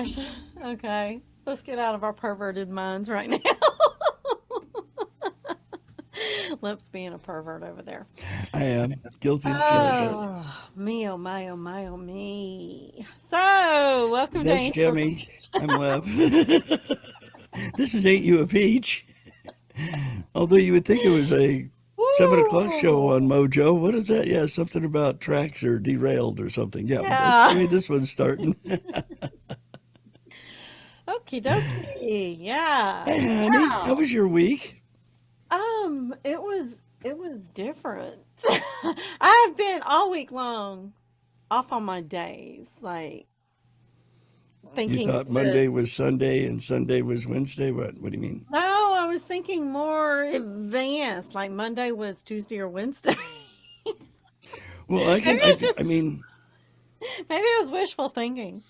gosh. Okay. Let's get out of our perverted minds right now. Lips being a pervert over there. I am guilty as charged. Oh, me, oh, my, oh, my, oh, me. So, welcome to That's Angel. Jimmy. I'm Webb. This is Ain't You a Peach? Although you would think it was a 7 o'clock show Woo! on Mojo. What is that? Yeah, something about tracks or derailed or something. Yeah, that's the Yeah. way this one's starting. Okie dokie. Yeah. Hey, honey, how Wow. was your week? It was different. I've been all week long off on my days, like You thinking thought that Monday was Sunday and Sunday was Wednesday? What do you mean? no, I was thinking more advanced, like Monday was Tuesday or Wednesday. Well, I Maybe can. it's just I mean, maybe it was wishful thinking.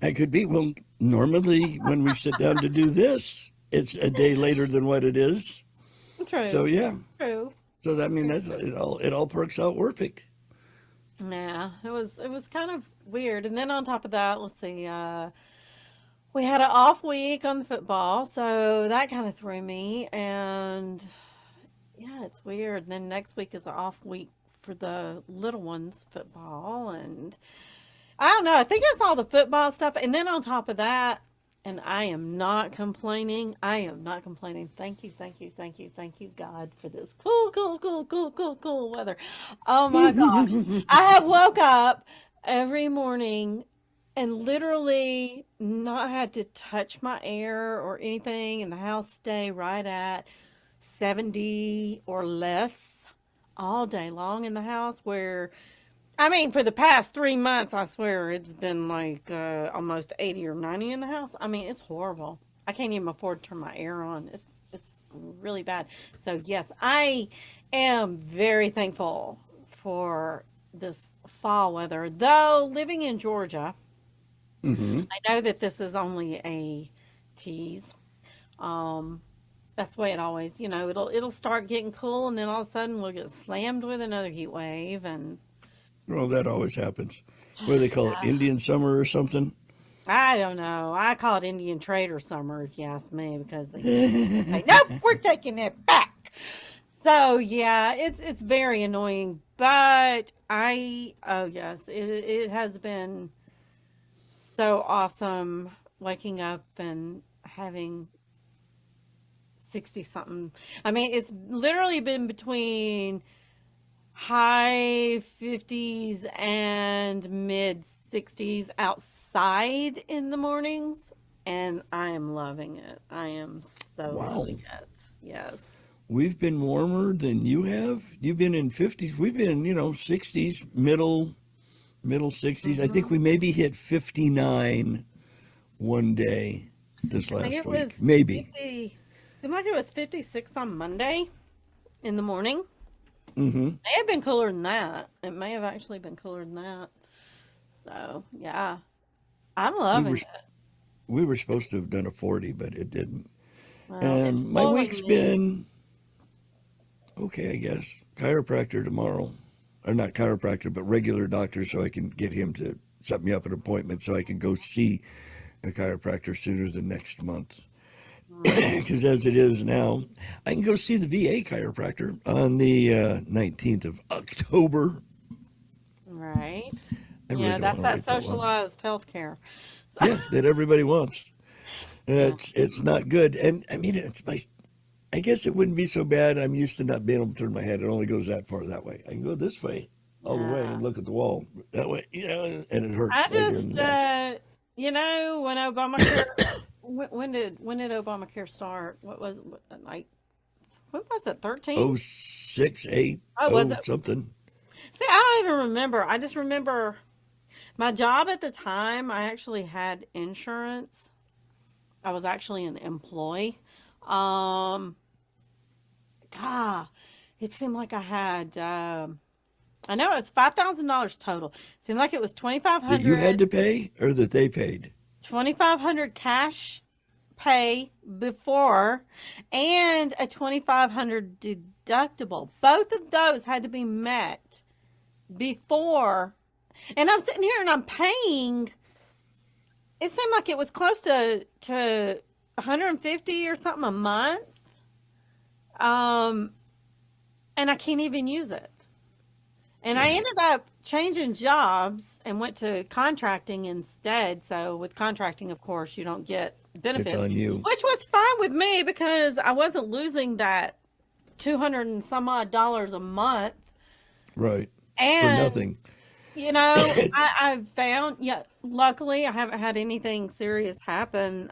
I could be. Well, normally when we sit down to do this, it's a day later than what it is. So True. yeah. True. So that I mean True. that's it. All perks out perfect. Yeah, it was kind of weird. And then on top of that, let's see, we had an off week on the football, so that kind of threw me. And yeah, it's weird. And then next week is an off week for the little ones football, and I don't know. I think it's all the football stuff. And then on top of that, and I am not complaining. I am not complaining. Thank you, thank you, thank you, thank you, God, for this cool, cool, cool, cool, cool, cool weather. Oh my gosh. I have woke up every morning and literally not had to touch my air or anything, and the house stay right at 70 or less all day long in the house, where I mean, for the past 3 months, I swear it's been like almost 80 or 90 in the house. I mean, it's horrible. I can't even afford to turn my air on. It's really bad. So yes, I am very thankful for this fall weather. Though living in Georgia, Hmm. I know that this is only a tease. Um, that's the way it always, it'll start getting cool, and then all of a sudden we'll get slammed with another heat wave, and Well, that always happens. What do they call it? Indian summer or something? I don't know. I call it Indian Trader Summer, if you ask me, because they just say, nope, we're taking it back. So yeah, it's very annoying, but oh yes, it has been so awesome waking up and having 60 something. I mean, it's literally been between high 50s and mid 60s outside in the mornings, and I am loving it. I am so Wow. loving it. Yes. We've been warmer than you have. You've been in 50s. We've been, 60s, middle 60s. I think Hmm. we maybe hit 59 one day this I think last it was week. Maybe. 50, seemed like it was 56 on Monday in the morning. Hmm. May have been cooler than that. It may have actually been cooler than that. So, yeah, I'm We were loving it. we were supposed to have done a 40, but it didn't. Well, it's And my pulling week's me. been okay, I guess. Chiropractor tomorrow. Or not chiropractor, but regular doctor so I can get him to set me up an appointment so I can go see a chiropractor sooner than next month. Mm, Because as it is now, I can go see the VA chiropractor on the 19th of October. right. I really Yeah, don't that's want to that wait that long. socialized healthcare. So, Yeah, that everybody wants. yeah. It's not good, and I mean it's my. I guess it wouldn't be so bad. I'm used to not being able to turn my head. It only goes that far that way. I can go this way, all the way, Yeah. and look at the wall that way. Yeah, and it I hurts later in just, the neck. when Obamacare, when did Obamacare start? Like, when was it? 13? Oh, 6, 8, Oh, was oh it? something. See, I don't even remember. I just remember my job at the time. I actually had insurance. I was actually an employee. Um, God, it seemed like I had. I know it's $5,000 total. Seemed like it was That you had 2,500, to pay, or that they paid. 2,500 cash pay before, and a 2,500 deductible. Both of those had to be met before. And I'm sitting here and I'm paying. it seemed like it was close to 150 or something a month. Um, and I can't even use it. And I Dang, ended up changing jobs and went to contracting instead. So with contracting, of course, you don't get it's benefits, on you. which was fine with me because I wasn't losing that 200 and some odd dollars a month. Right. For And, nothing. I found, yeah, luckily I haven't had anything serious happen.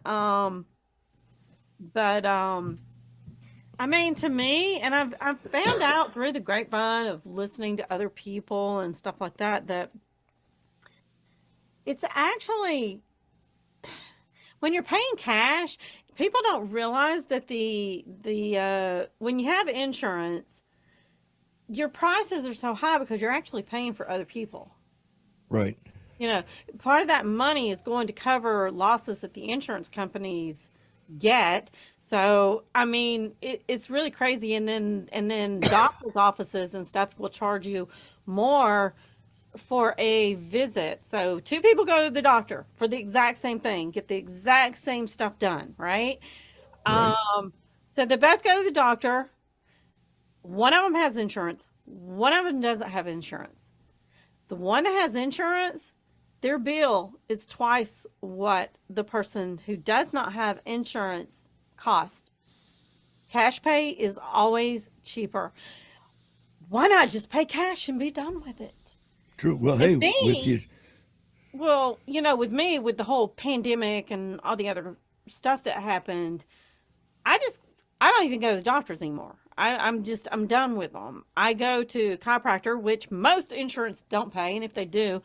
But, I mean, to me, and I've found out through the grapevine of listening to other people and stuff like that, that it's actually when you're paying cash, people don't realize that the when you have insurance, your prices are so high because you're actually paying for other people. Right. You know, part of that money is going to cover losses that the insurance companies get. So, I mean, it's really crazy. And then doctors' offices and stuff will charge you more for a visit. So, two people go to the doctor for the exact same thing, get the exact same stuff done, right? Right. So they both go to the doctor. One of them has insurance. One of them doesn't have insurance. The one that has insurance, their bill is twice what the person who does not have insurance cost. Cash pay is always cheaper. Why not just pay cash and be done with it? True. Well, And hey, with me, you, well, with me, with the whole pandemic and all the other stuff that happened, I just, I don't even go to the doctors anymore. I'm done with them. I go to chiropractor, which most insurance don't pay, and if they do,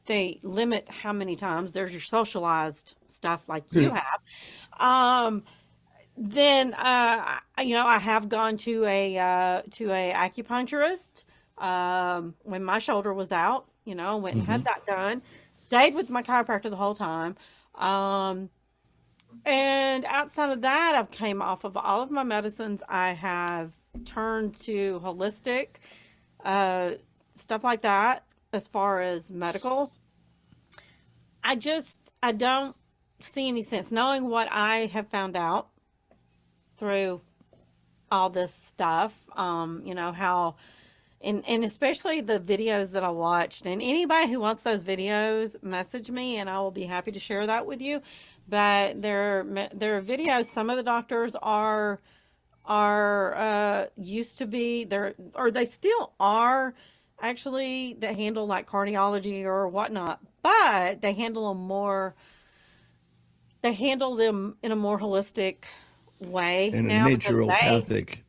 they limit how many times. There's your socialized stuff like you have. Um, then I have gone to a acupuncturist when my shoulder was out. Went and hmm had that done. Stayed with my chiropractor the whole time. Um, and outside of that, I've came off of all of my medicines. I have turned to holistic uh, stuff like that as far as medical. I don't see any sense knowing what I have found out through all this stuff. How and especially the videos that I watched. And anybody who wants those videos, message me, and I will be happy to share that with you. But there are videos. Some of the doctors are used to be there, or they still are actually, that handle like cardiology or whatnot. But they handle them in a more holistic way and a now because naturopathic.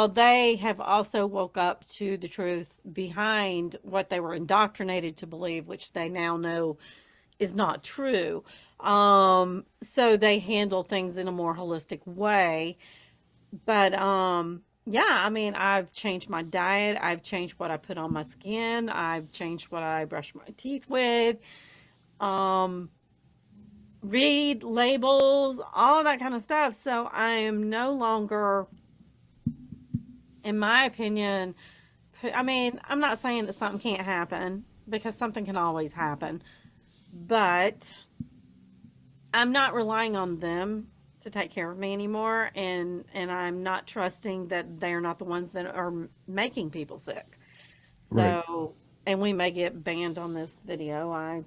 they have also woke up to the truth behind what they were indoctrinated to believe, which they now know is not true. So they handle things in a more holistic way. But yeah, I mean, I've changed my diet, I've changed what I put on my skin, I've changed what I brush my teeth with. Um, read labels, all that kind of stuff. So I am no longer, in my opinion, I mean, I'm not saying that something can't happen because something can always happen, but I'm not relying on them to take care of me anymore, and I'm not trusting that they're not the ones that are making people sick. Right. So, and we may get banned on this video. I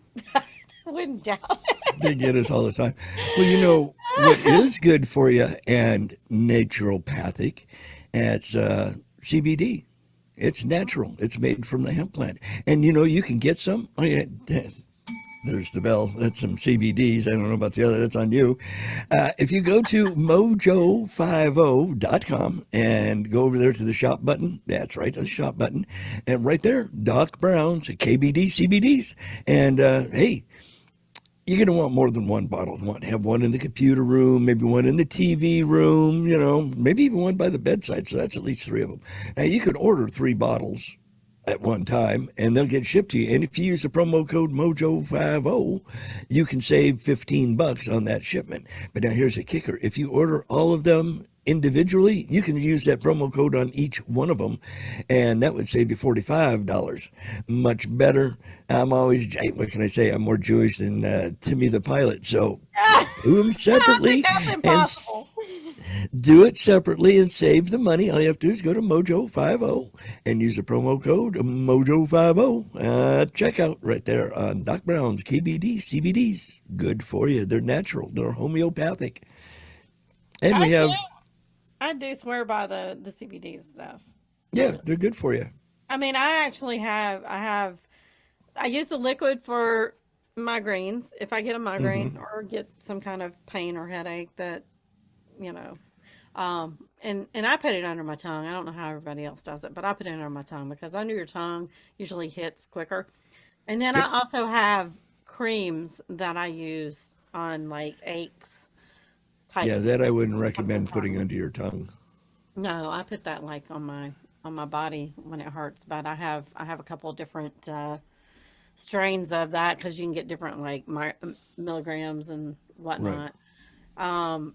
wouldn't doubt They get us all the time. Well, what it. is good for you and naturopathic? It's CBD. It's natural. It's made from the hemp plant. And you can get some. Oh, yeah, there's the bell. That's some CBDs. I don't know about the other. That's on you. If you go to mojo50.com and go over there to the shop button, that's right, the shop button. And right there, Doc Brown's KBD CBDs. And hey, you're going to want more than one bottle. You want to have one in the computer room, maybe one in the TV room, maybe even one by the bedside. So that's at least three of them. Now, you can order 3 bottles at one time and they'll get shipped to you. And if you use the promo code Mojo50, you can save $15 on that shipment. But now here's the kicker. If you order all of them individually, you can use that promo code on each one of them, and that would save you $45. Much better. I'm always, what can I say? I'm more Jewish than Timmy the Pilot, so do them I think separately that's and impossible. do it separately and save the money. All you have to do is go to Mojo50 and use the promo code Mojo50 checkout right there on Doc Brown's KBD CBDs. Good for you. They're natural. They're homeopathic. And I we do. have, I do swear by the CBD stuff. I yeah, do. they're good for you. I mean, I actually have. I use the liquid for migraines if I get a migraine Hmm. or get some kind of pain or headache that you know. And I put it under my tongue. I don't know how everybody else does it, but I put it under my tongue because under your tongue usually hits quicker. And then Yep. I also have creams that I use on like aches type Yeah, that I wouldn't on the recommend tongue. putting under your tongue. No, I put that like on my body when it hurts, but I have a couple of different strains of that because you can get different like milligrams and Right. whatnot.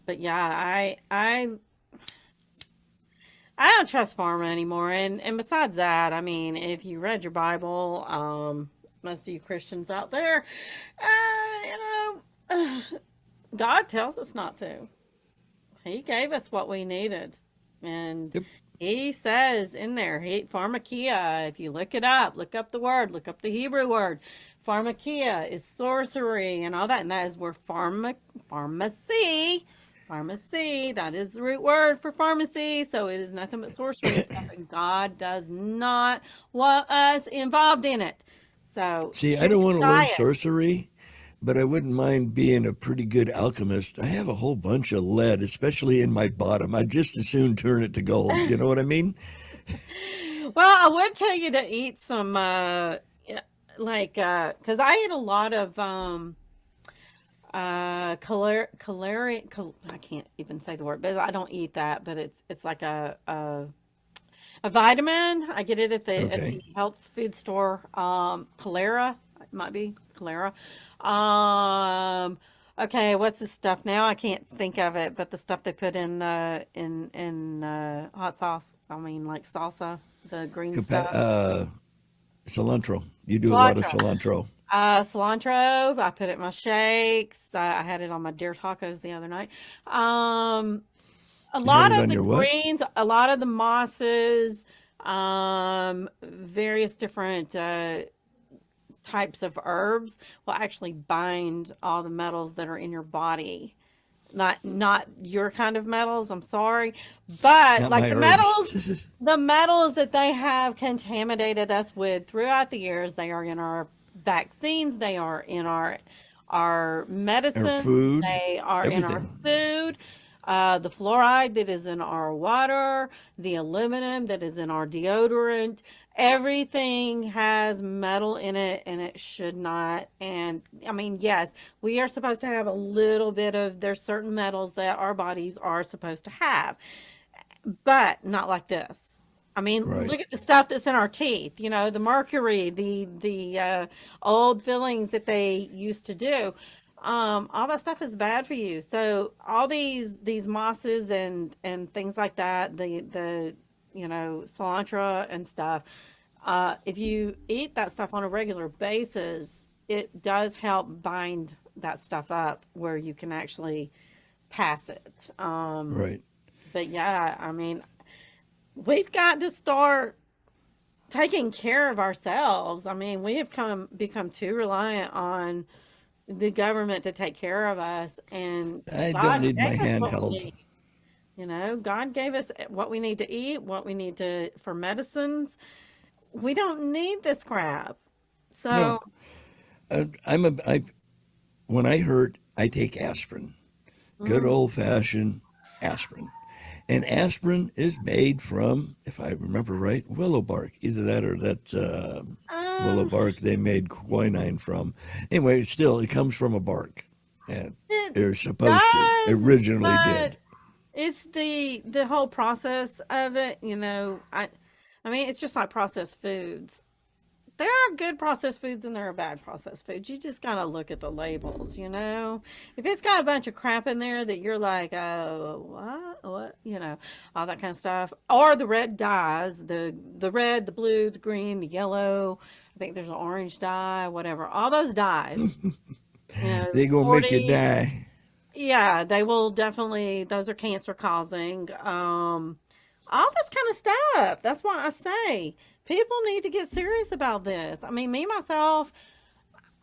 But yeah, I don't trust pharma anymore. And besides that, I mean, if you read your Bible, most of you Christians out there, God tells us not to. He gave us what we needed. And Yep. he says in there, pharmakia, if you look up the word, look up the Hebrew word. Pharmakia is sorcery and all that. And that is where pharmacy, that is the root word for pharmacy. So it is nothing but sorcery and stuff. And God does not want us involved in it. So See, I check don't your want to learn diet. sorcery, but I wouldn't mind being a pretty good alchemist. I have a whole bunch of lead, especially in my bottom. I'd just as soon turn it to gold. You know what I mean? Well, I would tell you to eat some, yeah, like, because I eat a lot of I can't even say the word, but I don't eat that. But it's like a vitamin. I get it at Okay. the health food store. Calera, it might be Calera. Um, okay, what's the stuff now? I can't think of it, but the stuff they put in hot sauce. I mean, like salsa, the green stuff. Cilantro. You do a lot of Cilantro. cilantro. Cilantro. I put it in my shakes. I had it on my deer tacos the other night. Um, a You had lot it of on the your what? greens, a lot of the mosses, various different types of herbs will actually bind all the metals that are in your body. Not your kind of metals, I'm sorry, but Not like my herbs. the metals that they have contaminated us with throughout the years, they are in our vaccines, they are in our Or medicines, food. they are in our Everything. food. The fluoride that is in our water, the aluminum that is in our deodorant, everything has metal in it and it should not. And I mean, yes, we are supposed to have a little bit of, there's certain metals that our bodies are supposed to have, but not like this. I mean, Right. look at the stuff that's in our teeth, the mercury, the old fillings that they used to do. All that stuff is bad for you. So all these mosses and things like that, the cilantro and stuff, if you eat that stuff on a regular basis, it does help bind that stuff up where you can actually pass it. Right. But yeah, I mean, we've got to start taking care of ourselves. I mean, we have become too reliant on the government to take care of us, and I don't God need my gave us hand what we held. need. God gave us what we need to eat, what we need to for medicines. We don't need this crap. No. So, I when I hurt, I take aspirin. Good mm, old fashioned aspirin. And aspirin is made from, if I remember right, willow bark. Either that or that willow um, bark they made quinine from. Anyway, still, it comes from a bark. And it they're supposed to. does, Originally but did. it's the whole process of it. I mean, it's just like processed foods. there are good processed foods and there are bad processed foods. You just gotta look at the labels, you know. If it's got a bunch of crap in there that you're like, oh, what, all that kind of stuff, or the red dyes, the red, the blue, the green, the yellow. I think there's an orange dye, whatever. All those dyes, They gonna make you 40, die. yeah, they will definitely. Those are cancer causing. All this kind of stuff. That's why I say people need to get serious about this. I mean, me myself,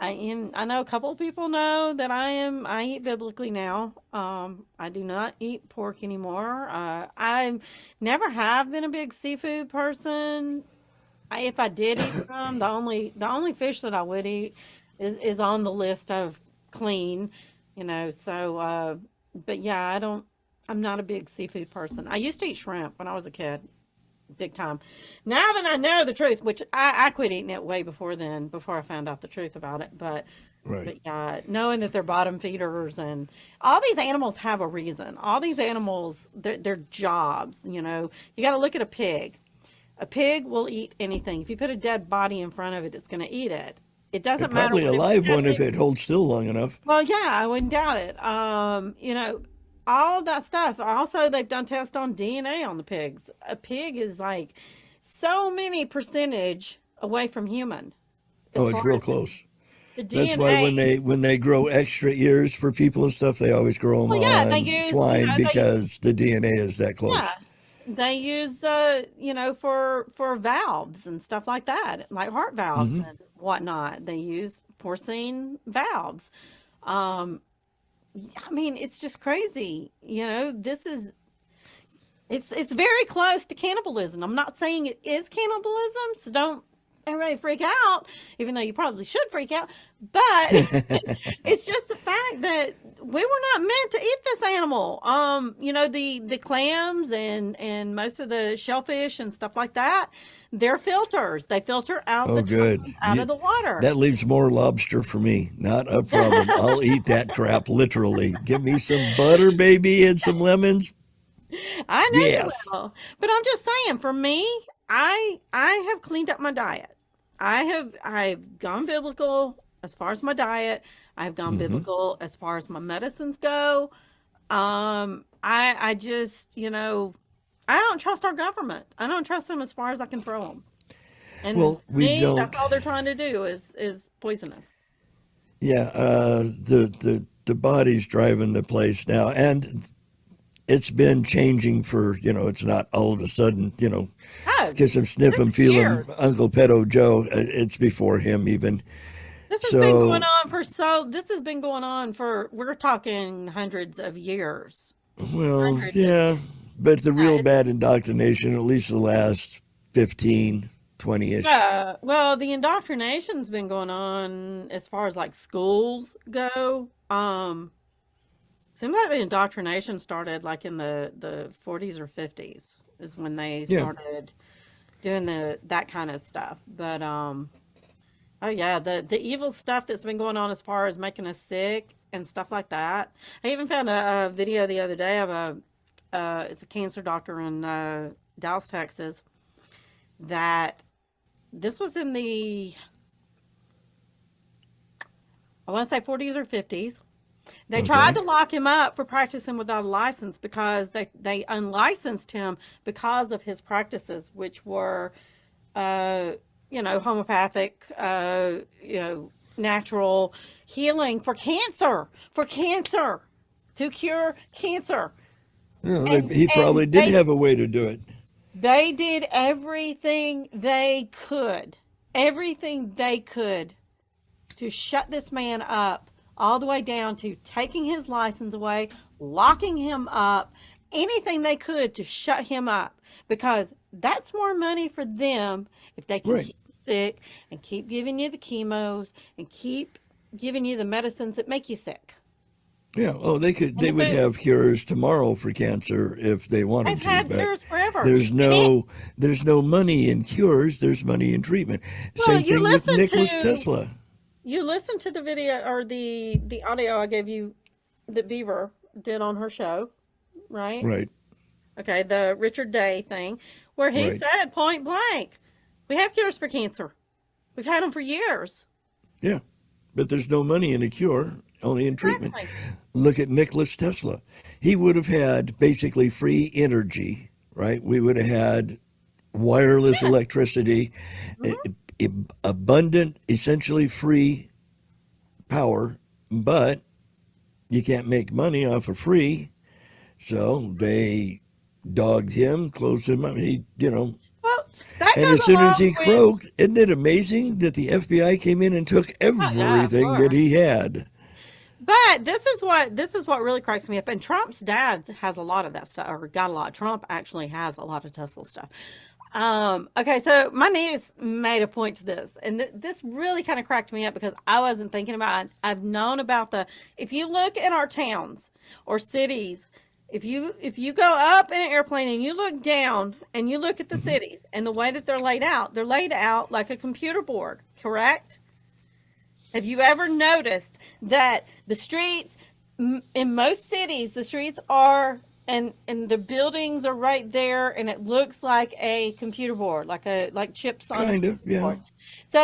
I know a couple of people know that I eat biblically now. I do not eat pork anymore. I never have been a big seafood person. If I did eat some, the only fish that I would eat is on the list of clean, so but yeah, I'm not a big seafood person. I used to eat shrimp when I was a kid, big time. Now that I know the truth, which I quit eating it way before then, before I found out the truth about it. But Right. but yeah, knowing that they're bottom feeders and all these animals have a reason. All these animals, their jobs, you got to look at a pig. A pig will eat anything. If you put a dead body in front of it, it's going to eat it. It And doesn't matter probably what a if it's live that one if big. it holds still long enough. Well, yeah, I wouldn't doubt it. All of that stuff. Also, they've done tests on DNA on the pigs. A pig is like so many percentage away from human as Oh, far it's real as the, close. the That's why DNA. when they grow extra ears for people and stuff, they always grow them Well, yeah, they on use, swine because the DNA is that yeah, close. they use, for valves and stuff like that, like heart valves Hmm. and whatnot. They use porcine valves. Um, I mean, it's just crazy. It's very close to cannibalism. I'm not saying it is cannibalism, so don't everybody freak out, even though you probably should freak out. But it's just the fact that we were not meant to eat this animal. The clams and most of the shellfish and stuff like that, they're filters. They filter out the Oh, good. toxins out of the water. That leaves more lobster for me. Not a problem. I'll eat that crap literally. Give me some butter, baby, and some lemons. I know you Yes. will. But I'm just saying, for me, I have cleaned up my diet. I've gone biblical as far as my diet. I've gone Hmm. biblical as far as my medicines go. I just, I don't trust our government. I don't trust them as far as I can throw them. And Well, to we me, that's don't. all they're trying to do is poison us. Yeah, the body's driving the place now, and it's been changing for it's not all of a sudden Oh, kiss him, sniff this him, is feel him, years. Uncle Pedo Joe. It's before him even. This has been going So, on this has been going on for, we're talking hundreds of years. well, Hundreds of yeah, years. but the real Yeah, bad indoctrination, at least the last 15, 20-ish. yeah. Well, the indoctrination's been going on as far as like schools go. Seems like the indoctrination started like in the 40s or 50s is when they Yeah, started doing that kind of stuff. But oh yeah, the evil stuff that's been going on as far as making us sick and stuff like that. I even found a video the other day of it's a cancer doctor in Dallas, Texas, that this was in the, I want to say 40s or 50s. They tried okay. to lock him up for practicing without a license because they unlicensed him because of his practices, which were, uh, homeopathic, natural healing for cancer, to cure cancer. Well, And he and probably did they have a way to do it. they did everything they could to shut this man up, all the way down to taking his license away, locking him up, anything they could to shut him up, because that's more money for them if they can Right. keep you sick and keep giving you the chemos and keep giving you the medicines that make you sick. Yeah. Oh, And they the would food. have cures tomorrow for cancer if they They've wanted to, had but cures forever. there's And it, no there's no money in cures, there's money in treatment. well, Same thing with Nikola Tesla. you listen to the video or the audio I gave you that Beaver did on her show, right? Right. Okay, the Richard Day thing, where he Right. said point blank, we have cures for cancer. We've had them for years. Yeah, but there's no money in a cure, only in treatment. Exactly. Look at Nikola Tesla. He would have had basically free energy, right? We would have had wireless Yeah. electricity, Hmm. abundant, essentially free power, but you can't make money off of free. So they dogged him, closed him up. Well, that And as goes soon as along he with. croaked, isn't it amazing that the FBI came in and took Oh, yeah, of everything that course. he had? But this is what really cracks me up. And Trump's dad has a lot of that stuff, or got a lot. Trump actually has a lot of Tesla stuff. Okay, so my niece made a point to this, and this really kind of cracked me up because I wasn't thinking about it. I've known about the. If you look at our towns or cities, if you go up in an airplane and you look down and you look at the Hmm. cities and the way that they're laid out like a computer board, correct? Have you ever noticed that the streets in most cities, the streets are and the buildings are right there, and it looks like a computer board, like chips on a Kind of, computer yeah. board.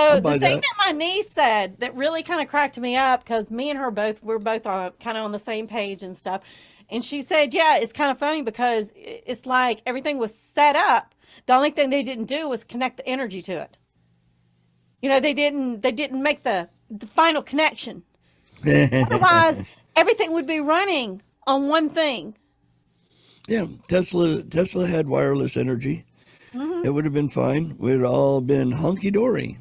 I'll So the buy thing that. that my niece said that really kind of cracked me up because me and her both we're both on kind of on the same page and stuff, and she said, "Yeah, it's kind of funny because it's like everything was set up. The only thing they didn't do was connect the energy to it. They didn't make the final connection. Otherwise, everything would be running on one thing." Yeah, Tesla had wireless energy. Hmm. It would have been fine. We'd all been hunky dory.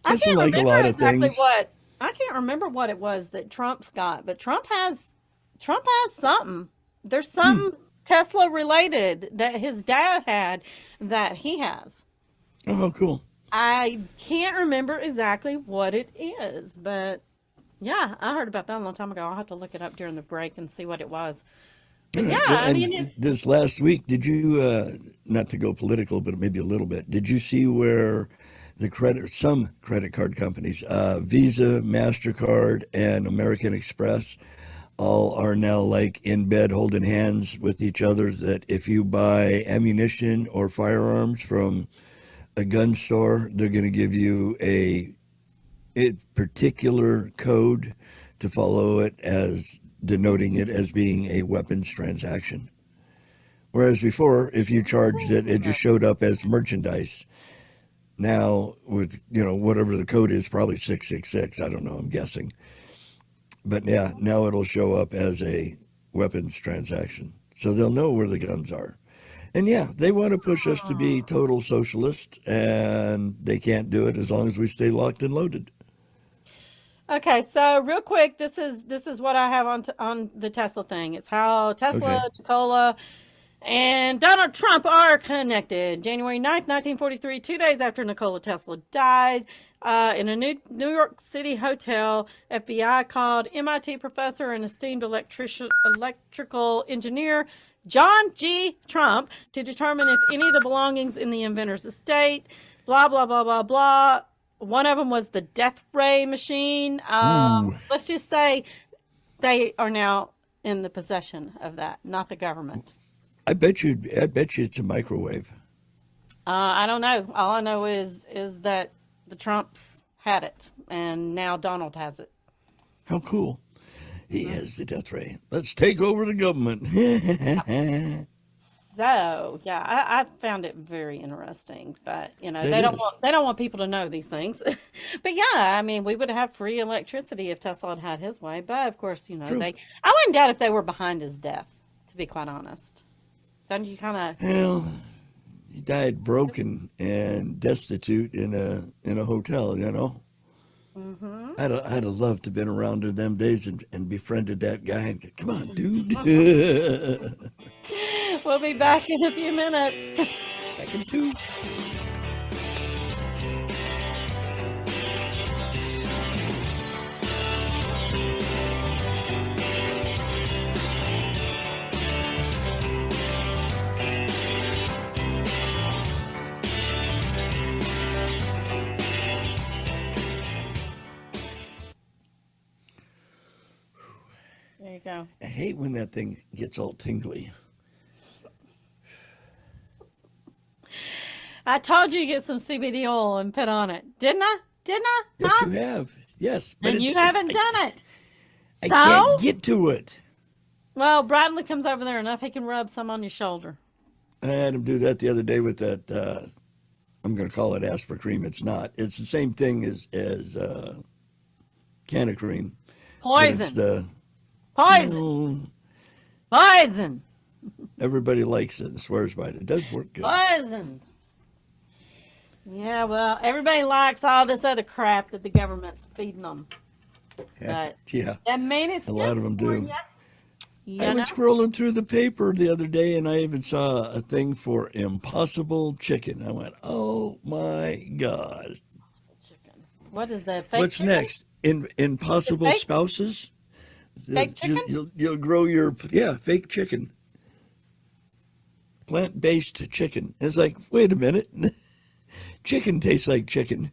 I It's can't like a remember lot of exactly things. what I can't remember what it was that Trump's got, but Trump has something. There's Hmm. some Tesla related that his dad had that he has. Oh, how cool. I can't remember exactly what it is, but yeah, I heard about that a long time ago. I'll have to look it up during the break and see what it was. All But yeah, right. Well, I mean, and this last week, did you, not to go political, but maybe a little bit, did you see where some credit card companies, Visa, MasterCard, and American Express, all are now like in bed holding hands with each other that if you buy ammunition or firearms from a gun store, they're going to give you a particular code to follow it as denoting it as being a weapons transaction. Whereas before, if you charged it, it just showed up as merchandise. Now, with whatever the code is, probably 666. I don't know. I'm guessing, but yeah, now it'll show up as a weapons transaction, so they'll know where the guns are. And yeah, they want to push us to be total socialists, and they can't do it as long as we stay locked and loaded. okay, so real quick, this is what I have on the Tesla thing. It's how Tesla, Okay. Nikola, and Donald Trump are connected. January 9th, 1943, 2 days after Nikola Tesla died, in a New York City hotel, FBI called MIT professor and esteemed electrical engineer John G. Trump to determine if any of the belongings in the inventor's estate, blah, blah, blah, blah, blah. One of them was the death ray machine. Ooh, Let's just say they are now in the possession of that, not the government. I bet you it's a microwave. I don't know. All I know is that the Trumps had it, and now Donald has it. How cool. He has the death ray. Let's take over the government. So yeah, I found it very interesting, but It is. they don't want people to know these things. But yeah, I mean, we would have free electricity if Tesla had had his way. But of course, True. I wouldn't doubt if they were behind his death. To be quite honest, don't you kind Well, he died broken and destitute in a hotel. of? Hmm. I'd have loved to have been around in them days and befriended that guy and come on, dude. We'll be back in a few minutes. Back in two. There you go. I hate when that thing gets all tingly. I told you to get some CBD oil and put on it. Didn't I? Didn't I? Yes, Huh? you have. Yes, but And you it's haven't done it. I So? can't get to it. Well, Bradley comes over there enough he can rub some on your shoulder. I had him do that the other day with that. I'm going to call it Aspercream. It's not. It's the same thing as Canacream, but it's Poison. the Poison. no. Poison. Everybody likes it and swears by it. It does work good. Poison. Yeah, well, everybody likes all this other crap that the government's feeding them. Yeah, But yeah. that mean it's A good lot of them for do. you. I You know? was scrolling through the paper the other day and I even saw a thing for Impossible Chicken. I went, oh my God. Chicken. What is that? Fake What's chicken? next? The Impossible fake Spouses? fake chicken? You'll grow your, yeah, fake chicken, plant-based chicken. It's like, wait a minute. Chicken tastes like chicken.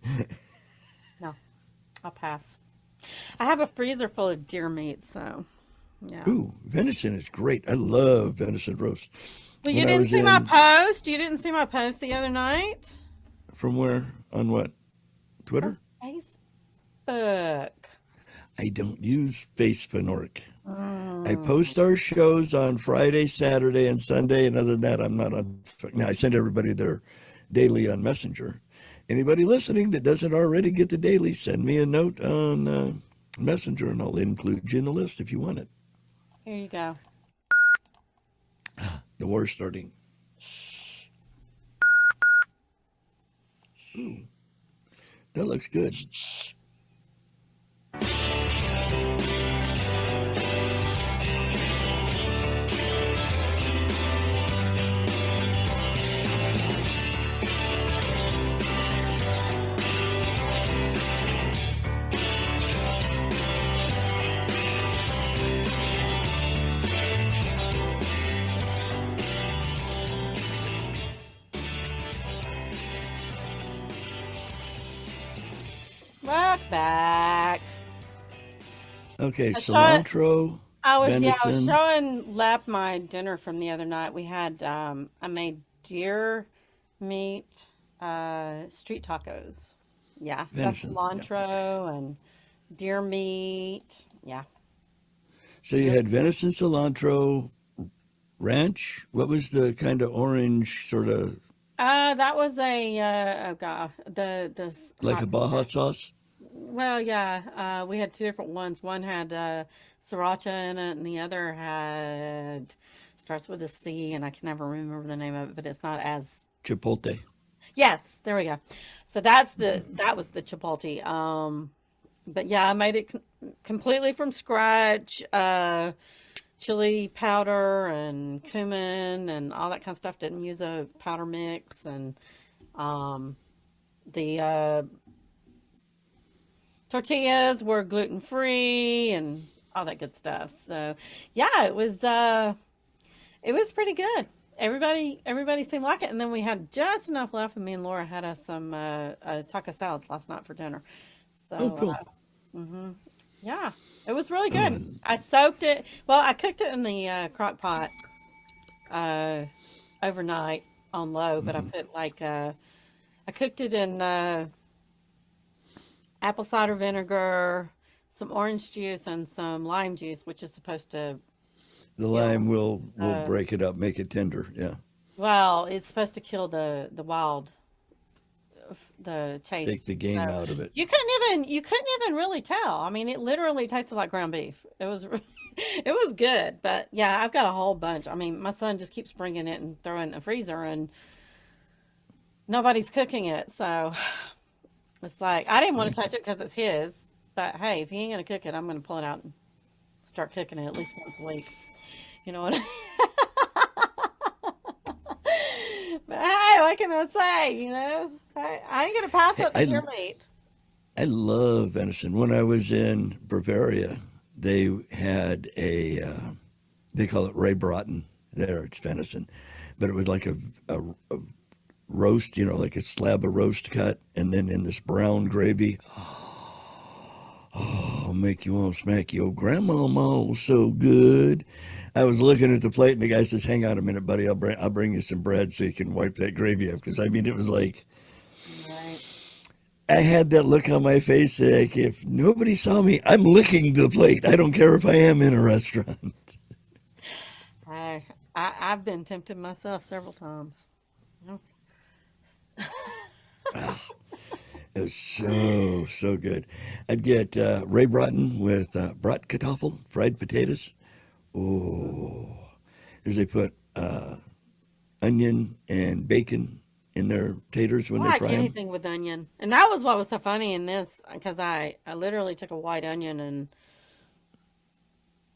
No, I'll pass. I have a freezer full of deer meat, so yeah. Ooh, venison is great. I love venison roast. Well, you When I didn't was see my in, post. You didn't see my post the other night from where? On what? on Twitter? Facebook. I don't use Facebook. I Mm. post our shows on Friday, Saturday, and Sunday, and other than that, I'm not on. Now I send everybody their daily on Messenger. Anybody listening that doesn't already get the daily, send me a note on Messenger, and I'll include you in the list if you want it. Here you go. The war's starting. Ooh, that looks good. Welcome back. Okay, I saw. cilantro, I was venison. showing Lap my dinner from the other night. We had I made deer meat street tacos. Yeah, got Venison. Yeah. cilantro and deer meat. Yeah. So you Yep. had venison, cilantro, ranch. What was the kind of orange, sort of That was a oh god, the like a hot Baja sauce. sauce? Well, yeah, we had two different ones. One had sriracha in it, and the other had starts with a C, and I can never remember the name of it, but it's not as. Chipotle. Yes, there we go. So that was the chipotle. But yeah, I made it completely from scratch. Chili powder and cumin and all that kind of stuff. Didn't use a powder mix, and um, the tortillas were gluten free and all that good stuff. So yeah, it was pretty good. Everybody seemed like it, and then we had just enough left, and me and Laura had us some taco salads last night for dinner. Oh, So cool. hmm yeah, it was really good. Oh, I soaked it. Well, I cooked it in the crock pot uh, overnight on low, but I mhm. put I cooked it in apple cider vinegar, some orange juice, and some lime juice, which is supposed to The kill. lime will Uh, break it up, make it tender. Yeah, well, it's supposed to kill the take taste. the game So out of it. you couldn't even really tell. I mean, it literally tasted like ground beef. It was it was good, but yeah, I've got a whole bunch. I mean, my son just keeps bringing it and throwing it in the freezer, and nobody's cooking it. So it's like I didn't want to Right. touch it because it's his. But hey, if he ain't gonna cook it, I'm gonna pull it out and start cooking it at least once a week. You know what? But hey, what can I say? You know, I ain't gonna pass I, up the deer I meat. I love venison. When I was in Bavaria, they had they call it Ray Braten. There, it's venison, but it was like a roast, like a slab of roast cut, and then in this brown gravy. Oh I'll make you want to smack your grandmama. Oh, so good. I was looking at the plate, and the guy says, "Hang on a minute, buddy. I'll bring you some bread so you can wipe that gravy up." Because I mean, it was like Right. I had that look on my face, like if nobody saw me, I'm licking the plate. I don't care if I am in a restaurant. I, I've been tempted myself several times. It was so good. I'd get Ray Broughton with bratkartoffel, fried potatoes. Oh, as they put onion and bacon in their taters when I they like fry them. anything with onion. And that was what was so funny in this, because I literally took a white onion and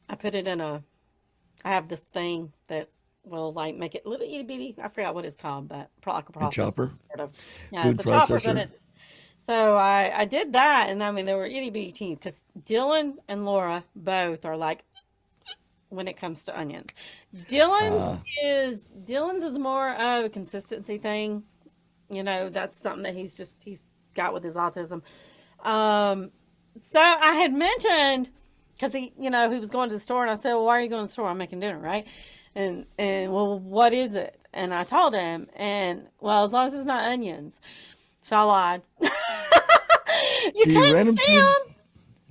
I put it in I have this thing that will like make it little itty bitty. I forgot what it's called, but like a A processor chopper, sort of. Yeah, food it's a chopper, but processor. it. So I did that, and I mean they were itty bitty teeny because Dylan and Laura both are like when it comes to onions. Dylan's Uh, Dylan's is more of a consistency thing. That's something that he's got with his autism. Um, so I had mentioned because he was going to the store, and I said, "Well, why are you going to the store? I'm making dinner, right?" And well, what is it? And I told him, and well, as long as it's not onions, so I lied. You so you couldn't ran them see through, him.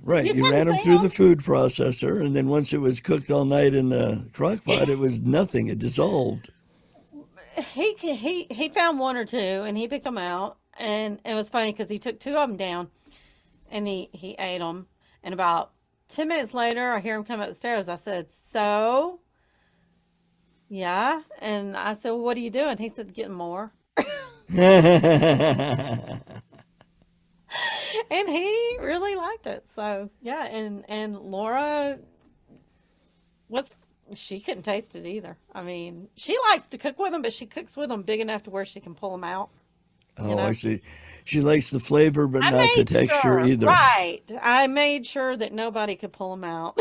right? You You couldn't ran them see through the him. food processor, and then once it was cooked all night in the crock pot, it was nothing. It dissolved. He found one or two, and he picked them out, and it was funny because he took two of them down, and he ate them, and about 10 minutes later, I hear him come up the stairs. I said, "So, yeah," and I said, well, "What are you doing?" He said, "Getting more," and he really liked it. So yeah, and Laura was she couldn't taste it either. I mean, she likes to cook with them, but she cooks with them big enough to where she can pull them out. You Oh, I know. see. She likes the flavor, but I not the made texture sure, either. right. I made sure that nobody could pull them out.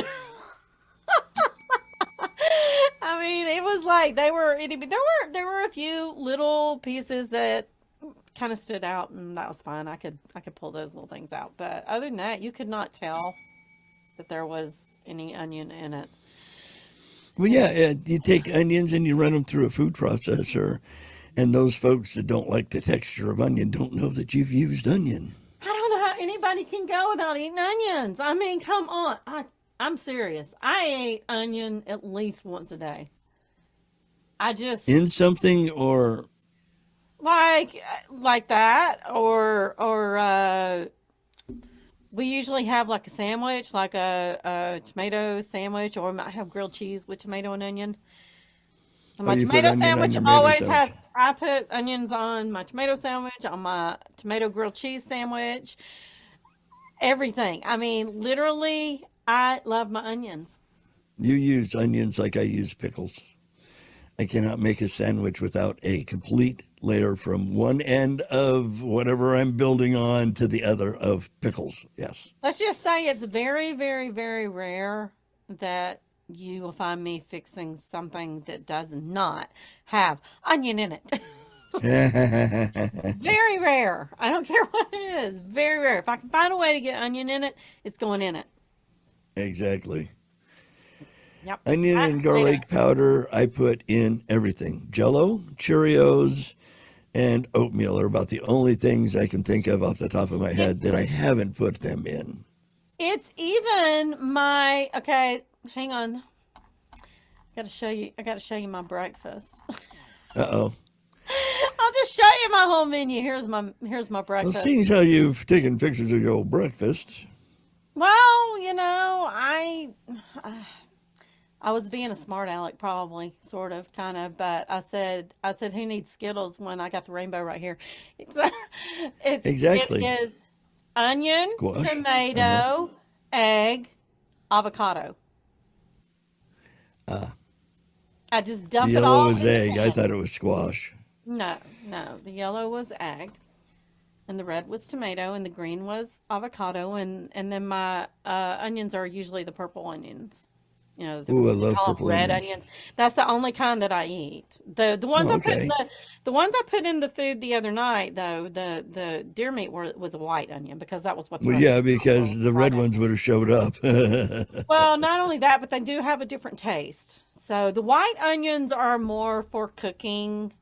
I mean, it was like they were itty bitty. There were a few little pieces that kind of stood out, and that was fine. I could pull those little things out, but other than that, you could not tell that there was any onion in it. Well, And yeah, you take onions and you run them through a food processor, and those folks that don't like the texture of onion don't know that you've used onion. I don't know how anybody can go without eating onions. I mean, come on. I'm serious. I ate onion at least once a day. I just In something or like that, or we usually have like a sandwich, like a tomato sandwich, or we might have grilled cheese with tomato and onion. So oh, my you put tomato onion on sandwich your tomato always sandwich. has. I put onions on my tomato sandwich, on my tomato grilled cheese sandwich, everything. I mean, literally, I love my onions. You use onions like I use pickles. I cannot make a sandwich without a complete layer from one end of whatever I'm building on to the other of pickles. Yes. Let's just say it's very, very, very rare that you will find me fixing something that does not have onion in it. Very rare. I don't care what it is. Very rare. If I can find a way to get onion in it, it's going in it. Exactly. Yep. Onion I, and there. garlic powder I put in everything. Jello, Cheerios, and oatmeal are about the only things I can think of off the top of my It, head that I haven't put them in. it's even my okay. Hang on. Got to show you. I got to show you my breakfast. Uh oh. I'll just show you my whole menu. Here's my Well, breakfast. seeing as how you've taken pictures of your old breakfast, Well, I was being a smart aleck, probably, sort of, kind of, but I said, who needs Skittles when I got the rainbow right here? It's, it exactly. is onion, Squash. Uh huh. tomato, egg, avocado. Uh, I just the dump it yellow all was in the egg. I pan. thought it was squash. No, no, the yellow was egg, and the red was tomato, and the green was avocado, and then my onions are usually the purple onions. You know, Ooh, I they love call them purple red onions. onions. That's the only kind that I eat. The ones Oh, I put in okay. the ones I put in the food the other night, though, the deer meat was a white onion because that was what the Well, recipe yeah, called for, because the white red ones onion. would have showed up. Well, not only that, but they do have a different taste. So the white onions are more for cooking.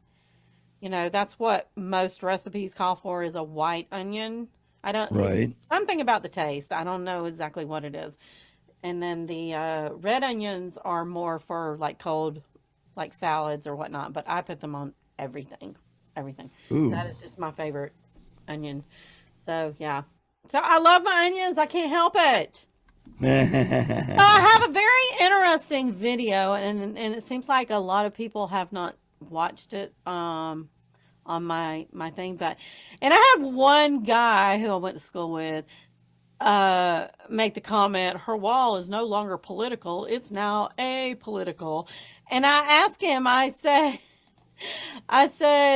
You know, that's what most recipes call for is a white onion. I don't, it's Right. something about the taste. I don't know exactly what it is. And then the red onions are more for like cold, like salads or whatnot. But I put them on everything, everything. Ooh. That is just my favorite onion. So yeah. So I love my onions. I can't help it. So I have a very interesting video, and it seems like a lot of people have not watched it on my thing, but and I had one guy who I went to school with make the comment, her wall is no longer political, it's now apolitical. And I asked him, I said,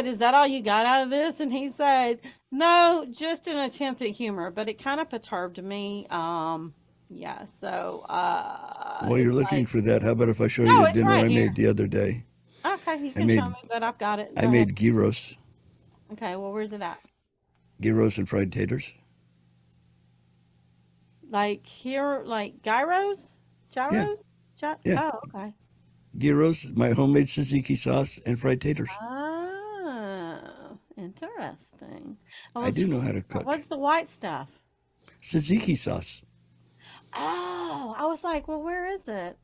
is that all you got out of this? And he said, no, just an attempt at humor, but it kind of perturbed me. Yeah, so While you're it's looking like, for that, how about if I show you no, a it's dinner right I here. made the other day? Okay, you I can show made me, but I've got it. I Go ahead. made Okay, well, where's it at? gyros and fried taters. Like here, like gyros? Yeah, Gyros? yeah. Oh, okay. Gyros, my homemade tzatziki sauce, and fried taters. Oh, interesting. I I was do trying know to how to figure out cook. what's the white stuff. Tzatziki sauce. Oh, I was like, well, where is it?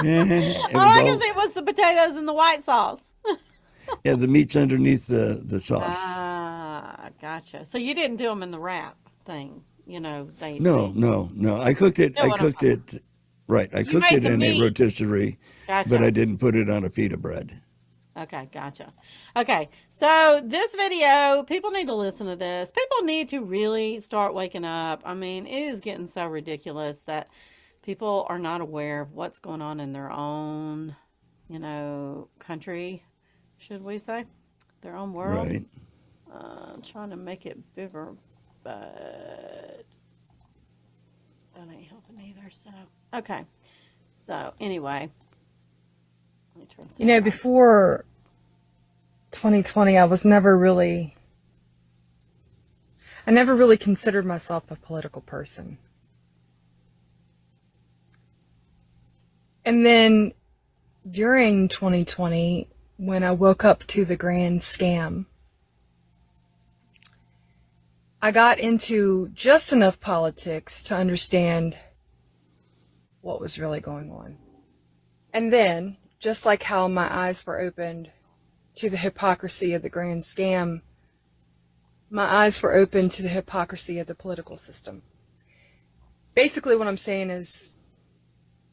It All was I could all see was the potatoes and the white sauce. yeah. The meat's underneath the sauce. Ah, gotcha. So you didn't do them in the wrap thing. You know, No, they, no, no. I cooked it. you know I what I'm cooked talking about. it. Right. I You cooked made it the in a meat. rotisserie, but Gotcha. I didn't put it on a pita bread. Okay, gotcha. Okay, so this video, people need to listen to this. People need to really start waking up. I mean, it is getting so ridiculous that people are not aware of what's going on in their own, country, should we say? Their own world. Right. Trying to make it bigger, but that ain't helping either. So, okay. So, anyway, let me turn You know, sound off. before 2020, I never really considered myself a political person. And then during 2020, when I woke up to the grand scam, I got into just enough politics to understand what was really going on. And then, just like how my eyes were opened to the hypocrisy of the grand scam, my eyes were open to the hypocrisy of the political system. Basically, what I'm saying is,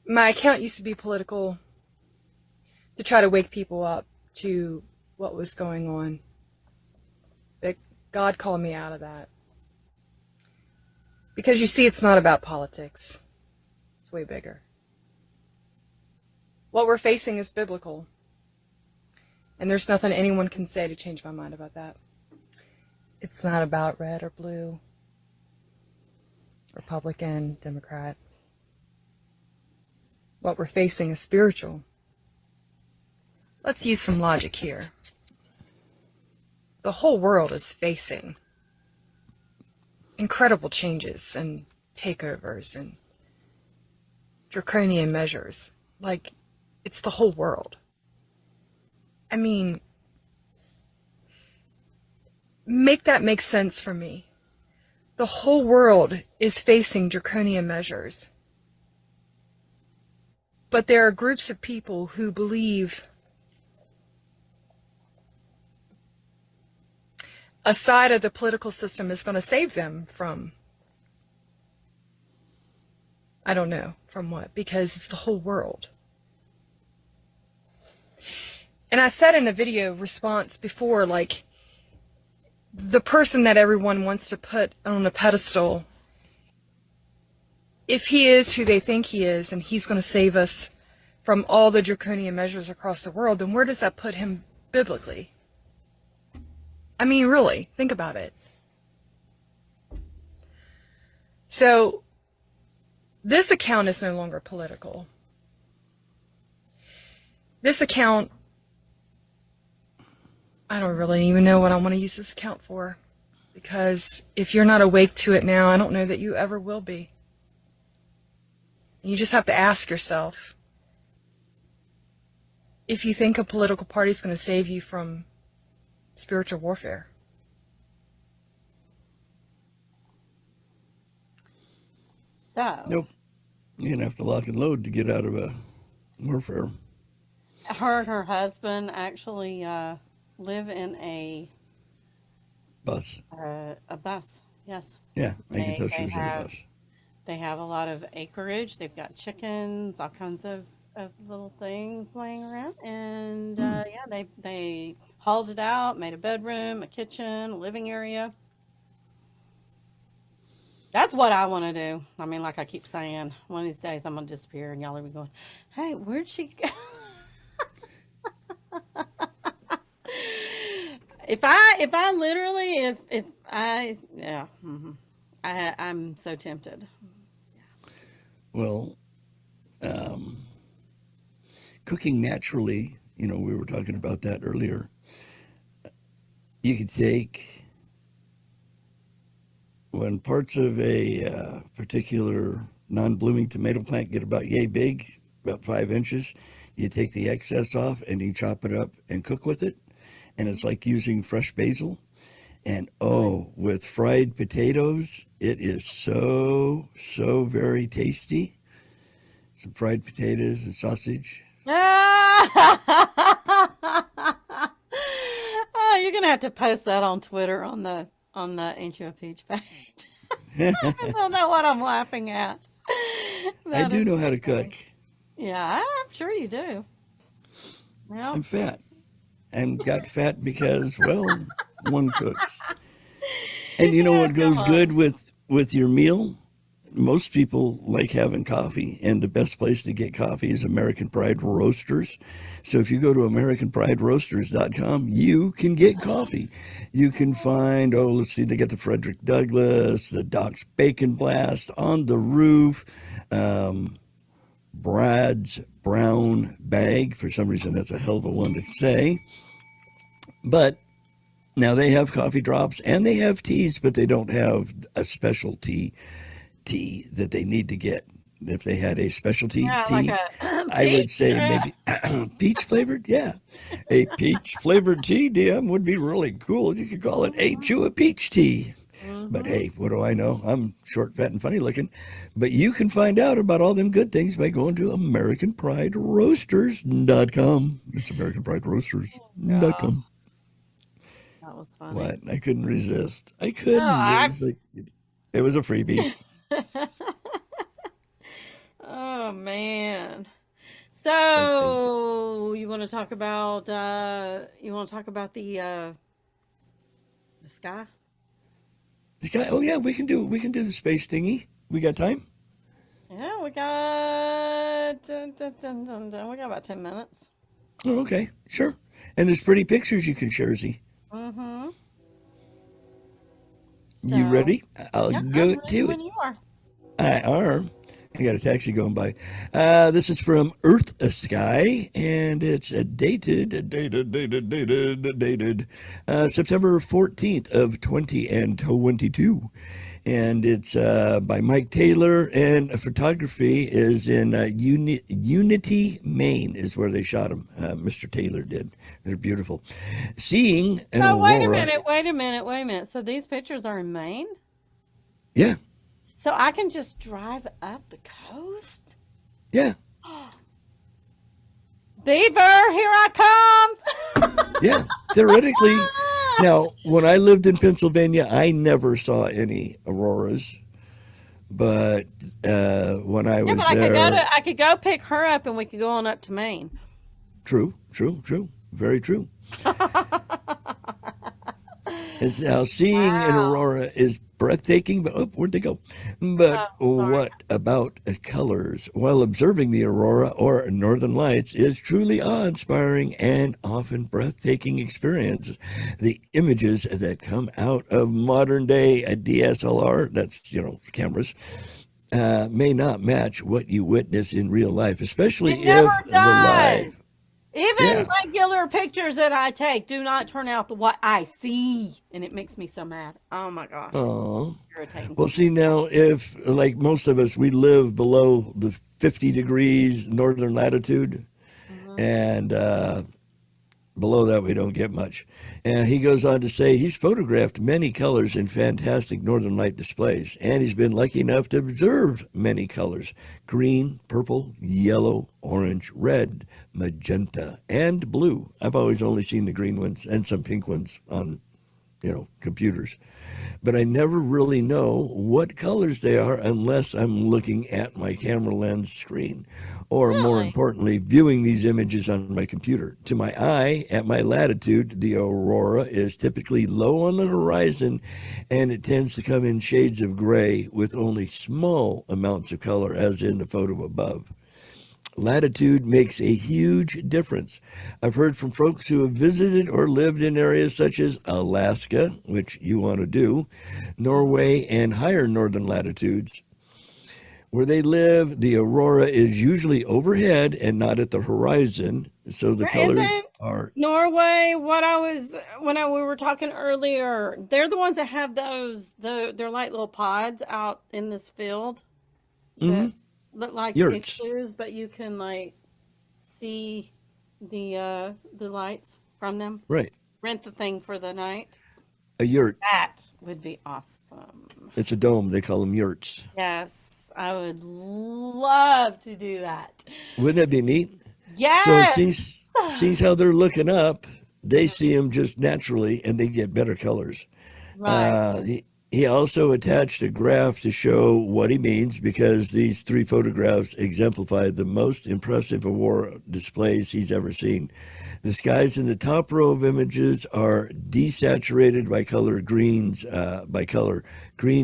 my account used to be political to try to wake people up to what was going on. But God called me out of that. Because you see, it's not about politics. It's way bigger. What we're facing is biblical. And there's nothing anyone can say to change my mind about that. It's not about red or blue, Republican, Democrat. What we're facing is spiritual. Let's use some logic here. The whole world is facing incredible changes and takeovers and draconian measures. Like, it's the whole world. I mean, make that make sense for me. The whole world is facing draconian measures. But there are groups of people who believe a side of the political system is going to save them from, I don't know, from what, because it's the whole world. And I said in a video response before, like, the person that everyone wants to put on a pedestal, if he is who they think he is, and he's going to save us from all the draconian measures across the world, then where does that put him biblically? I mean, really, think about it. So, this account is no longer political. This account, I don't really even know what I want to use this account for. Because if you're not awake to it now, I don't know that you ever will be. You just have to ask yourself if you think a political party is going to save you from spiritual warfare. So, Nope. You're gonna have to lock and load to get out of a warfare her and her husband actually live in bus. a bus. Yes, Yeah, I can they tell she they was in a have bus. they have a lot of acreage. They've got chickens, all kinds of little things laying around, and Hmm. yeah, they hauled it out, made a bedroom, a kitchen, a living area. That's what I want to do. I mean, like I keep saying, one of these days I'm gonna disappear, and y'all are gonna be going, "Hey, where'd she go?" If I literally if I yeah I'm so tempted. Well, um, cooking naturally, we were talking about that earlier. You could take when parts of a particular non-blooming tomato plant get about yay big, about 5 inches, you take the excess off and you chop it up and cook with it. And it's like using fresh basil. And oh, with fried potatoes, it is so, so very tasty. Some fried potatoes and sausage. Oh, you're gonna have to post that on Twitter on the Ancient Peach page. I don't know what I'm laughing at. I That do is know how so to funny. cook. Yeah, I'm sure you do. Yep. I'm fat and got fat because, well, one cooks. And you know Yeah, what come goes on. good with your meal? Most people like having coffee, and the best place to get coffee is American Pride Roasters. So if you go to AmericanPrideRoasters.com, you can get coffee. You can find, oh, let's see, they got the Frederick Douglass, the Doc's Bacon Blast, On the Roof, um, Brad's Brown Bag. For some reason, that's a hell of a one to say. But now they have coffee drops and they have teas, but they don't have a specialty tea that they need to get. If they had a specialty Yeah, like tea, a I would peach. say maybe peach flavored. Yeah, a peach flavored tea, DM, would be really cool. You could call it a chew a peach tea. But Mm-hmm. hey, what do I know? I'm short, fat, and funny looking. But you can find out about all them good things by going to AmericanPrideRoasters.com. It's Yeah, AmericanPrideRoasters.com. that was funny. What? I couldn't resist. I No, couldn't. It was like, it was a freebie. oh man. It's So you want to talk about the sky? this guy. Oh yeah, we can do the space thingy. We got time. Yeah, we got we got about 10 minutes. Oh, okay, sure. And there's pretty pictures you can share. Z, Mm-hmm. you So, ready? I'll yep, I'm go ready to it. when you are. I are. I got a taxi going by. This is from Earth Sky, and it's dated September 14th of 2022. And it's by Mike Taylor, and photography is in Unity, Maine, is where they shot them. Mr. Taylor did. They're beautiful. Seeing an So wait a aurora. minute, wait a minute, wait a minute. So these pictures are in Maine? Yeah, So I can just drive up the coast? yeah, Beaver, here I come. yeah. Theoretically, now, when I lived in Pennsylvania, I never saw any auroras. But when I Yeah, but was there, I could go pick her up and we could go on up to Maine. true, true, true, very true. Is now seeing an Wow. aurora is breathtaking, but oh, where'd they go? But Oh, sorry. what about colors? While observing the aurora or northern lights is truly awe-inspiring and often breathtaking experience. The images that come out of modern day DSLR, that's cameras, may not match what you witness in real life, especially It never if the does. live. Even Yeah. regular pictures that I take do not turn out the what I see, and it makes me so mad. Oh my gosh, it's Oh. irritating Well, to me. see, now, if, like most of us, we live below the 50 degrees northern latitude, Mhm. and below that, we don't get much. And he goes on to say he's photographed many colors in fantastic northern light displays, and he's been lucky enough to observe many colors: green, purple, yellow, orange, red, magenta, and blue. I've always only seen the green ones and some pink ones on, computers, but I never really know what colors they are unless I'm looking at my camera lens screen, or more Really? importantly, viewing these images on my computer. To my eye, at my latitude, the aurora is typically low on the horizon, and it tends to come in shades of gray with only small amounts of color, as in the photo above. Latitude makes a huge difference. I've heard from folks who have visited or lived in areas such as Alaska, which you want to do, Mhm. Norway, and higher northern latitudes. Where they live, the aurora is usually overhead and not at the horizon, so the Yeah, colors isn't are. Norway what I was we were talking earlier? They're the ones that have they're like little pods out in this field that Mhm. look like Yurts. igloos, but you can like see the lights from them. Right. Rent the thing for the night. A yurt. That would be awesome. It's a dome. They call them yurts. Yes, I would love to do that. Wouldn't that be neat? So Yes. sees how they're looking up, they see them just naturally, and they get better colors. Right. He also attached a graph to show what he means, because these three photographs exemplify the most impressive aurora displays he's ever seen. The skies in the top row of images are desaturated by color green,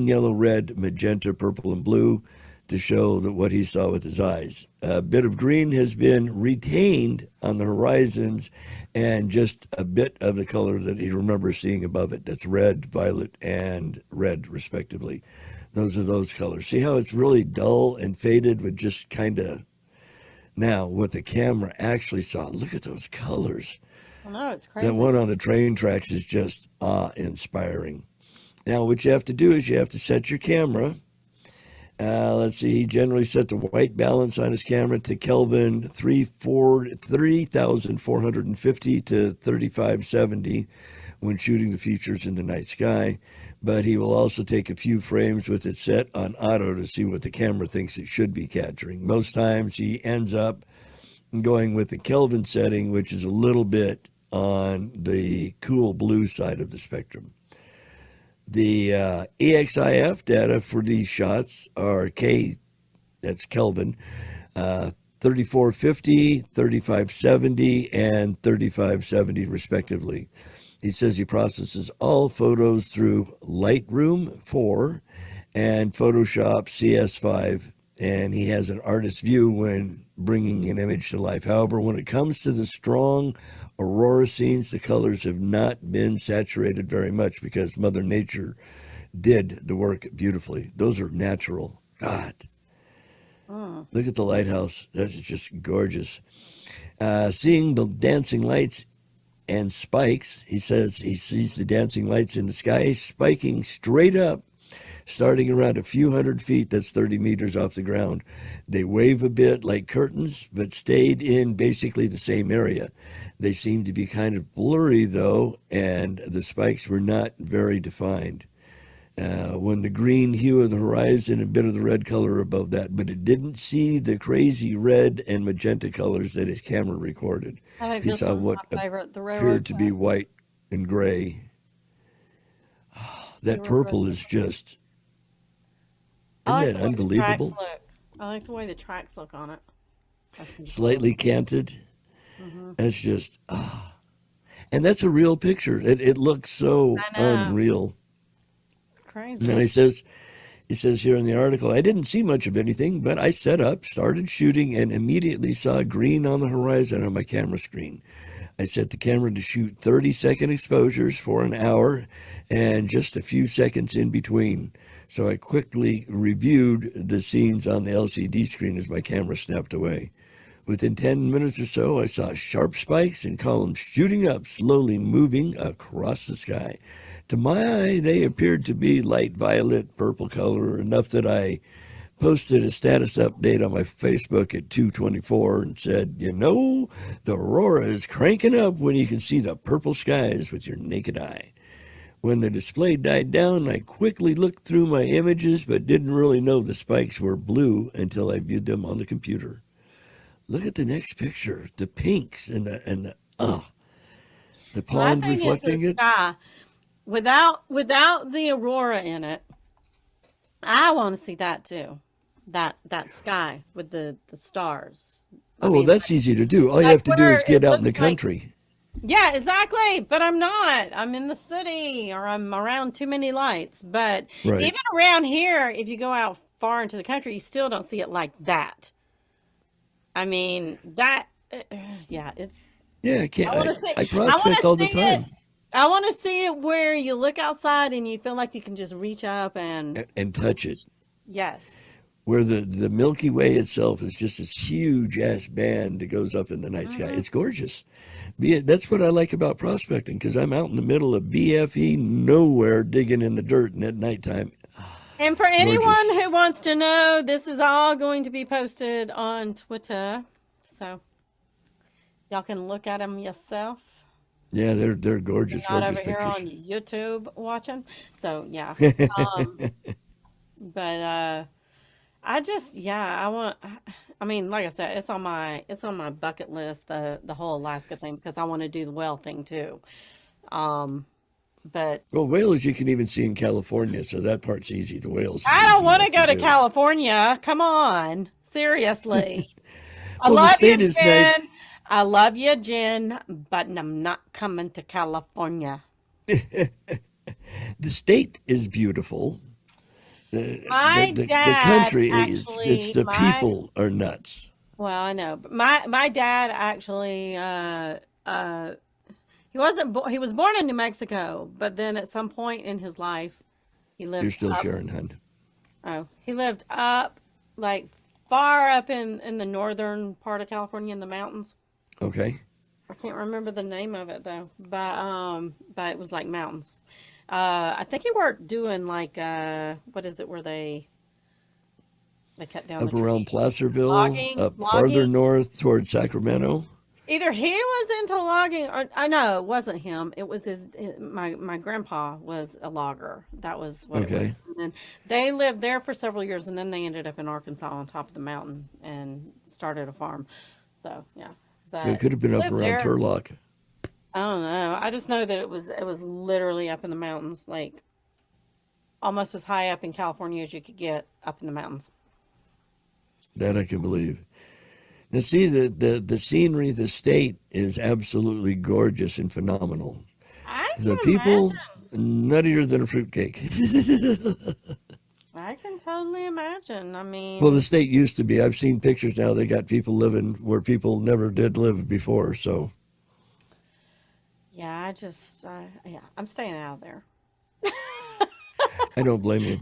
yellow, red, magenta, purple, and blue, to show that what he saw with his eyes. A bit of green has been retained on the horizons, and just a bit of the color that he remembers seeing above it. That's red, violet, and red, respectively. Those are those colors. See how it's really dull and faded with just kind of. Now, what the camera actually saw, look at those colors. I know it's That crazy. one on the train tracks is just awe inspiring. Now, what you have to do is you have to set your camera. Let's see, he generally set the white balance on his camera to Kelvin 3,450 to 3,570 when shooting the features in the night sky. But he will also take a few frames with it set on auto to see what the camera thinks it should be capturing. Most times he ends up going with the Kelvin setting, which is a little bit on the cool blue side of the spectrum. The EXIF data for these shots are that's Kelvin, uh, 3450, 3570, and 3570, respectively. He says he processes all photos through Lightroom 4 and Photoshop CS5, and he has an artist's view when bringing an image to life. However, when it comes to the strong aurora scenes, the colors have not been saturated very much, because Mother Nature did the work beautifully. Those are natural. God, Mm. look at the lighthouse. That is just gorgeous. Seeing the dancing lights and spikes, he says he sees the dancing lights in the sky spiking straight up, starting around a few hundred feet. That's 30 meters off the ground. They wave a bit like curtains, but stayed in basically the same area. They seem to be kind of blurry, though, and the spikes were not very defined. When the green hue of the horizon, a bit of the red color above that, but it didn't see the crazy red and magenta colors that his camera recorded. I think He this saw one's what my favorite, the railroad appeared to be track. white and gray. The That railroad purple track. is just, I isn't like that the way the tracks unbelievable? look. I like the way the tracks look on it. That's beautiful. Slightly canted. Hmm. That's just, and that's a real picture. It looks so I know. unreal. It's And then crazy. he says here in the article, I didn't see much of anything, but I set up, started shooting, and immediately saw green on the horizon on my camera screen. I set the camera to shoot 30-second exposures for an hour and just a few seconds in between. So I quickly reviewed the scenes on the LCD screen as my camera snapped away. Within 10 minutes or so, I saw sharp spikes and columns shooting up, slowly moving across the sky. To my eye, they appeared to be light violet, purple color, enough that I posted a status update on my Facebook at 2:24 and said, the aurora is cranking up when you can see the purple skies with your naked eye. When the display died down, I quickly looked through my images, but didn't really know the spikes were blue until I viewed them on the computer. Look at the next picture, the pinks and the My pond thing is the reflecting it. sky. Without the aurora in it, I want to see that too. That sky with the stars. I Oh, well, mean, that's easy to do. All you like have to do where is get it out in the looks like, country. yeah, exactly. But I'm not. I'm in the city or I'm around too many lights. But Right. even around here, if you go out far into the country, you still don't see it like that. I mean, yeah, it's, Yeah, I can't. I want to I see, I want prospect to all the see it. time I want to see it where you look outside and you feel like you can just reach up and, and touch it. yes. Where the Milky Way itself is just this huge ass band that goes up in the night sky. Hmm. It's gorgeous. That's what I like about prospecting because I'm out in the middle of BFE nowhere digging in the dirt and at nighttime. And for Gorgeous. anyone who wants to know, this is all going to be posted on Twitter. So y'all can look at them yourself. Yeah, they're gorgeous, Not gorgeous over here pictures. on YouTube watching. So yeah. Um, but I just, yeah, I mean, like I said, it's on my bucket list, the whole Alaska thing, because I want to do the whale thing too. Um, but Well, whales you can even see in California, so that part's easy. The whales is I don't easy want to enough to go to do. California. Come on. Seriously. I Well, the love state you, is nice. Jen. I love you, Jen, but I'm not coming to California. The state is beautiful. The My the dad country is it's actually, the people are nuts. well, I know, but my dad actually, he was born in New Mexico, but then at some point in his life, he You're lived still up. sharing, hun. Oh, he lived up, like far up in the northern part of California in the mountains. Okay. I can't remember the name of it though, but it was like mountains. I think he worked doing like what is it where they cut down the Up around trees? Placerville, Logging, up farther logging. north towards Sacramento. Either he was into logging or I know it wasn't him. It was my grandpa was a logger. That was what it was. Okay. And then they lived there for several years and then they ended up in Arkansas on top of the mountain and started a farm. So, yeah. So it But could have been up lived around there. Turlock. I don't know. I just know that it was literally up in the mountains, like almost as high up in California as you could get up in the mountains. That I can believe. Now, see, the scenery, the state is absolutely gorgeous and phenomenal. I The can people, imagine. nuttier than a fruitcake. I can totally imagine. I Well, the mean, state used to be. I've seen pictures now. They got people living where people never did live before. So yeah, yeah, I'm staying out of there. I don't blame you.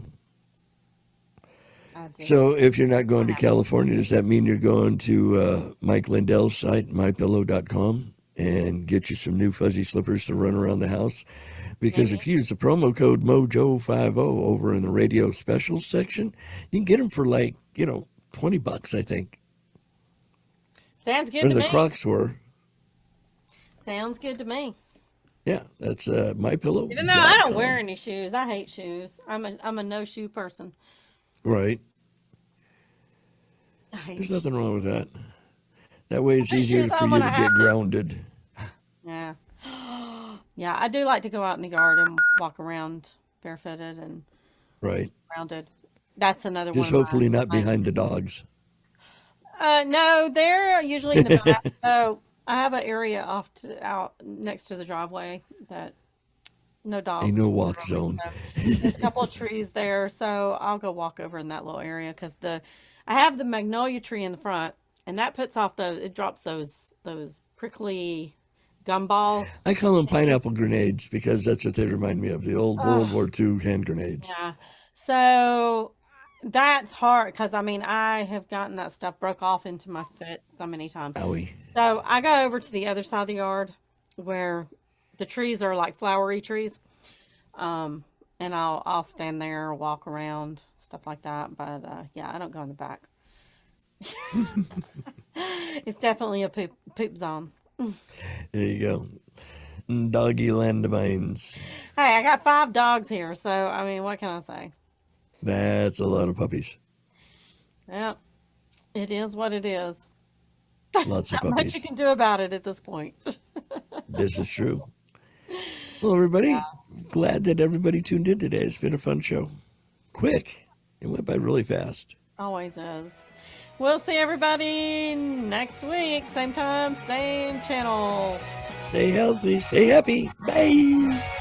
I just So if you're not going don't to have to. California, does that mean you're going to Mike Lindell's site, mypillow.com, and get you some new fuzzy slippers to run around the house? Because if Maybe. you use the promo code Mojo50 over in the radio specials section, you can get them for like, $20, I think. Sounds good Or to the me. Crocs were. Sounds good to me. Yeah, that's Even though I don't wear mypillow.com. any shoes, I hate shoes. I'm a no shoe person. Right. I hate There's shoes. nothing wrong with that. That way I it's put easier shoes for on you when to I get have to. grounded. Yeah. Yeah, I do like to go out in the yard and walk around barefooted and Right. grounded. That's another one Just of hopefully not my behind the dogs. no, they're usually in the back. So I have an area out next to the driveway that no Ain't dogs no will walk really. zone. So there's a couple of trees there, so I'll go walk over in that little area because I have the magnolia tree in the front, and that puts off it drops those prickly gumballs. I call them pineapple grenades because that's what they remind me of, the old World Oh, War II hand grenades. yeah. So That's hard because I mean I have gotten that stuff broke off into my foot so many times. Owie. So I go over to the other side of the yard where the trees are like flowery trees. And I'll stand there, walk around, stuff like that. But yeah, I don't go in the back. It's definitely a poop zone. There you go. Doggy landmines. Hey, I got 5 dogs here, so I mean, what can I say? That's a lot of puppies. Yeah, it is what it is. Lots of Not much you puppies. can do about it at this point. This is true. Well, everybody, glad that everybody tuned in today. It's been a fun show. Quick. It went by really fast. Always is. We'll see everybody next week, same time, same channel. Stay healthy. Stay happy. Bye.